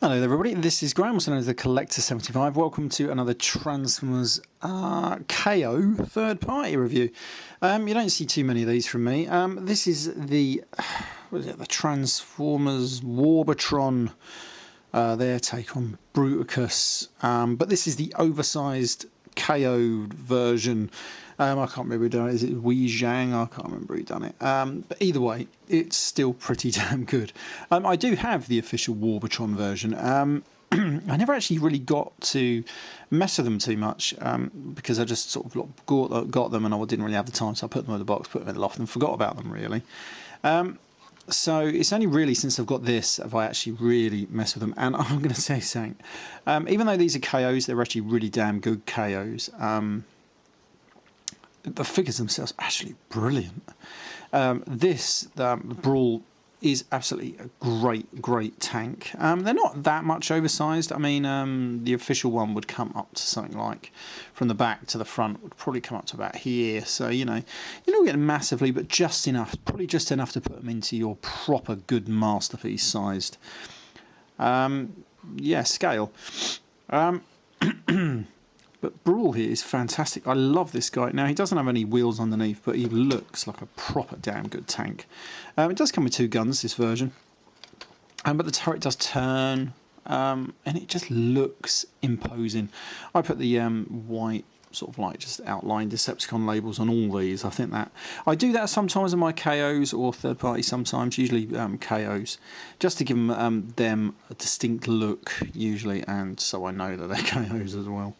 Hello there everybody, this is Graham, also known as the Collector 75. Welcome to another Transformers KO third party review. You don't see too many of these from me. This is the Transformers Warbotron, their take on Bruticus, but this is the oversized KO version. I can't remember who done it. Is it Wei Zhang? I can't remember who done it. But either way, it's still pretty damn good. I do have the official Warbotron version. I never actually really got to mess with them too much because I just sort of got them and I didn't really have the time, so I put them in the box, put them in the loft and forgot about them really. So it's only really since I've got this have I actually really messed with them. And I'm going to say something. Even though these are KOs, they're actually really damn good KOs. The figures themselves are actually brilliant. The Brawl is absolutely a great tank. They're not that much oversized. I mean, the official one would come up to something like, from the back to the front, would probably come up to about here. So, you know, you're not getting massively, but just enough, probably just enough to put them into your proper good masterpiece sized. Yeah, scale. But Brawl here is fantastic. I love this guy. Now, he doesn't have any wheels underneath, but he looks like a proper damn good tank. It does come with two guns, this version. But the turret does turn, and it just looks imposing. I put the white, sort of like just outlined Decepticon labels on all these. I think that I do that sometimes in my KOs or third party sometimes, usually KOs, just to give them a distinct look usually, and so I know that they're KOs as well.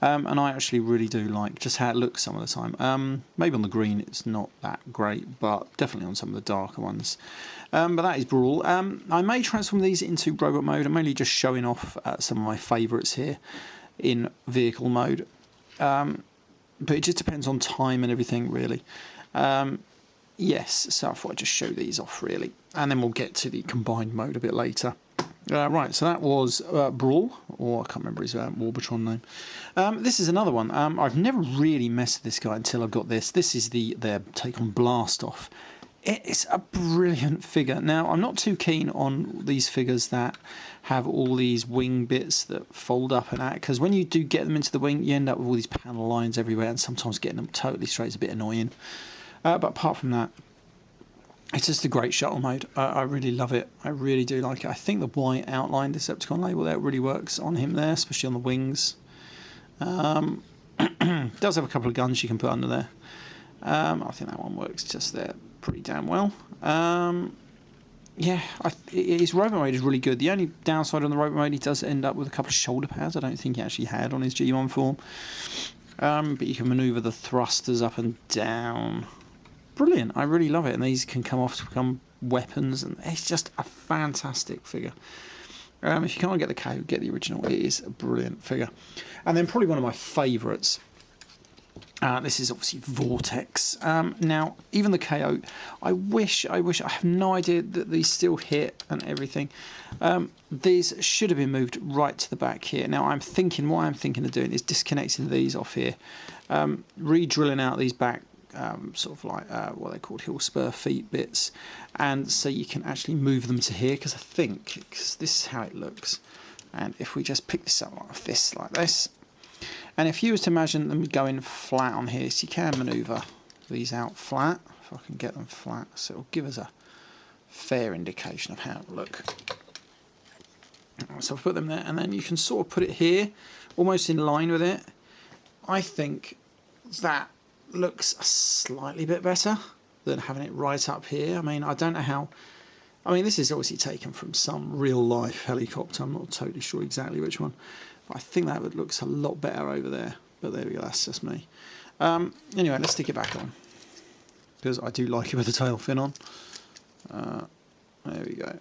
And I actually really do like just how it looks some of the time. Maybe on the green it's not that great, but definitely on some of the darker ones. But that is Brawl. I may transform these into robot mode. I'm only just showing off some of my favourites here in vehicle mode. But it just depends on time and everything really. Yes, so I thought I'd just show these off really, and then we'll get to the combined mode a bit later. Right, so that was Brawl, or I can't remember his Warbotron name. This is another one. I've never really messed with this guy until I got this. This is their take on Blastoff. It's a brilliant figure. Now, I'm not too keen on these figures that have all these wing bits that fold up and out, because when you do get them into the wing, you end up with all these panel lines everywhere, and sometimes getting them totally straight is a bit annoying. But apart from that, it's just a great shuttle mode. I really love it. I really do like it. I think the white outline Decepticon label there really works on him there, especially on the wings. Does have a couple of guns you can put under there. I think that one works just there pretty damn well. Yeah, his robot mode is really good. The only downside on the robot mode, he does end up with a couple of shoulder pads I don't think he actually had on his G1 form. But you can manoeuvre the thrusters up and down. Brilliant, I really love it, and these can come off to become weapons, and it's just a fantastic figure. If you can't get the KO, get the original. It is a brilliant figure. And then probably one of my favourites, this is obviously Vortex. Now, even the KO, I have no idea that these still hit and everything. These should have been moved right to the back here. Now, what I'm thinking of doing is disconnecting these off here, re-drilling out these back sort of like what they called heel spur feet bits, and so you can actually move them to here, because this is how it looks. And if we just pick this up like this, and if you was to imagine them going flat on here, so you can manoeuvre these out flat, if I can get them flat, so it'll give us a fair indication of how it will look. So I'll put them there, and then you can sort of put it here, almost in line with it. I think that looks a slightly bit better than having it right up here. I mean, I don't know how. I mean, this is obviously taken from some real life helicopter. I'm not totally sure exactly which one, but I think that looks a lot better over there. But there we go, that's just me. Anyway, let's stick it back on, because I do like it with the tail fin on. There we go.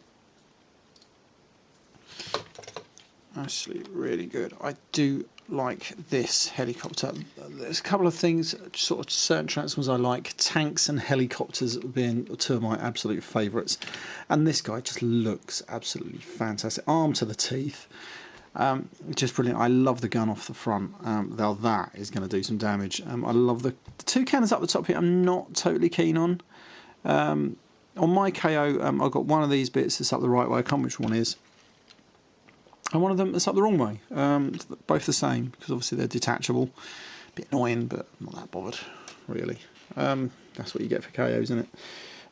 Actually, really good. I do like this helicopter. There's a couple of things, sort of certain Transformers I like. Tanks and helicopters being two of my absolute favourites. And this guy just looks absolutely fantastic. Armed to the teeth. Just brilliant. I love the gun off the front. Now that is going to do some damage. I love the two cannons up the top here. I'm not totally keen on. On my KO, I've got one of these bits that's up the right way. I can't remember which one is. and one of them that's up the wrong way. Both the same, because obviously they're detachable. Bit annoying, but I'm not that bothered, really. That's what you get for KOs, isn't it?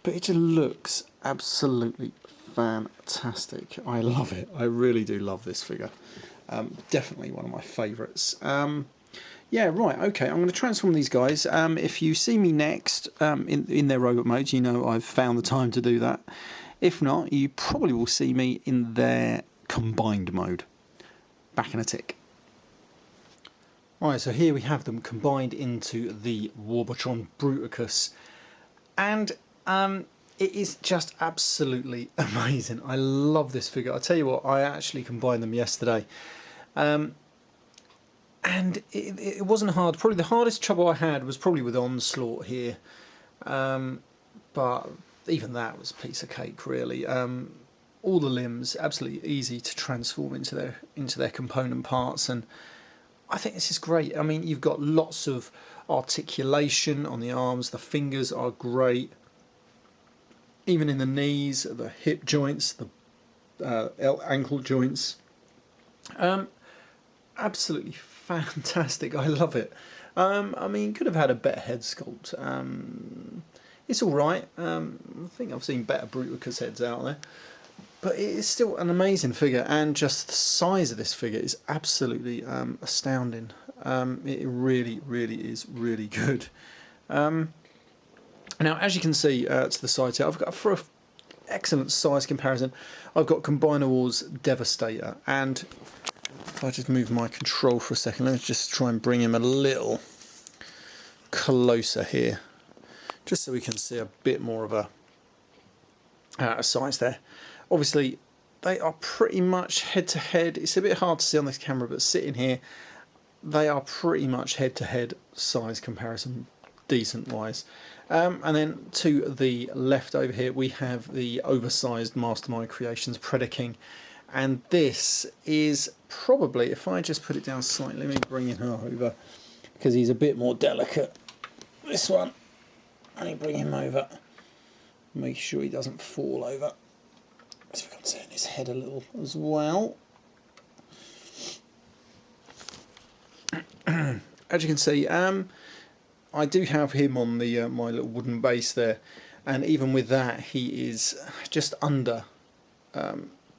But it just looks absolutely fantastic. I love it. I really do love this figure. Definitely one of my favourites. Yeah, right, okay, I'm going to transform these guys. If you see me next in their robot modes, you know I've found the time to do that. If not, you probably will see me in their combined mode. Back in a tick. Right, so here we have them combined into the Warbotron BRUTICUS. And it is just absolutely amazing. I love this figure. I tell you what, I actually combined them yesterday. And it wasn't hard. Probably the hardest trouble I had was probably with Onslaught here. But even that was a piece of cake, really. All the limbs absolutely easy to transform into their component parts, and I think this is great. I mean, you've got lots of articulation on the arms. The fingers are great. Even in the knees, the hip joints, the ankle joints. Absolutely fantastic. I love it. I mean, could have had a better head sculpt. It's all right. I think I've seen better Bruticus heads out there, but it is still an amazing figure, and just the size of this figure is absolutely astounding. It really, really is really good. Now, as you can see to the side here, I've got, for an excellent size comparison, I've got Combiner Wars Devastator, and if I just move my control for a second, let me just try and bring him a little closer here, just so we can see a bit more of a size there. Obviously, they are pretty much head-to-head. It's a bit hard to see on this camera, but sitting here, they are pretty much head-to-head size comparison, decent-wise. And then to the left over here, we have the oversized Mastermind Creations Predaking. And this is probably, if I just put it down slightly, let me bring him over, because he's a bit more delicate. This one, let me bring him over, make sure he doesn't fall over. So we can turn his head a little as well. As you can see, I do have him on the my little wooden base there, and even with that, he is just under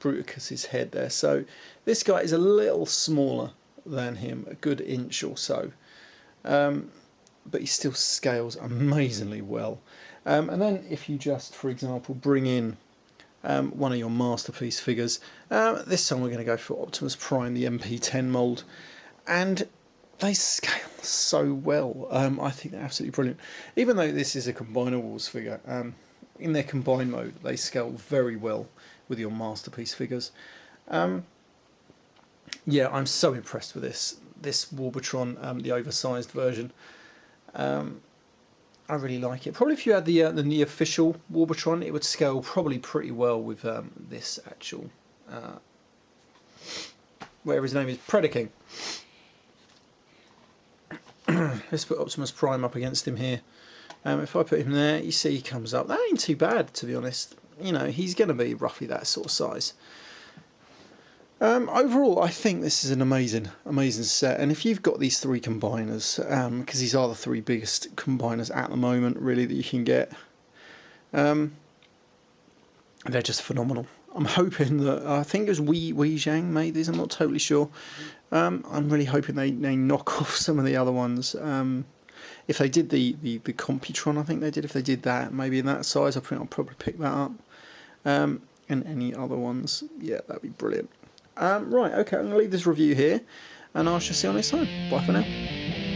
Bruticus's head there. So this guy is a little smaller than him, a good inch or so, but he still scales amazingly well. And then if you just, for example, bring in one of your masterpiece figures, this time we're going to go for Optimus Prime, the MP10 mould, and they scale so well. I think they're absolutely brilliant. Even though this is a Combiner Wars figure, in their combined mode, they scale very well with your masterpiece figures. Yeah, I'm so impressed with this Warbotron, the oversized version. I really like it. Probably if you had the official Warbotron, it would scale probably pretty well with this actual, whatever his name is, Predaking. Let's put Optimus Prime up against him here. If I put him there, you see he comes up. That ain't too bad, to be honest. You know, he's going to be roughly that sort of size. Overall, I think this is an amazing set. And if you've got these three combiners, because these are the three biggest combiners at the moment, really, that you can get, they're just phenomenal. I'm hoping that, I think it was Wei Zhang made these, I'm not totally sure. I'm really hoping they knock off some of the other ones. If they did the Computron, I think they did, if they did that, maybe in that size, I think I'll probably pick that up. And any other ones, yeah, that'd be brilliant. Right, okay, I'm going to leave this review here, and I shall see you on next time. Bye for now.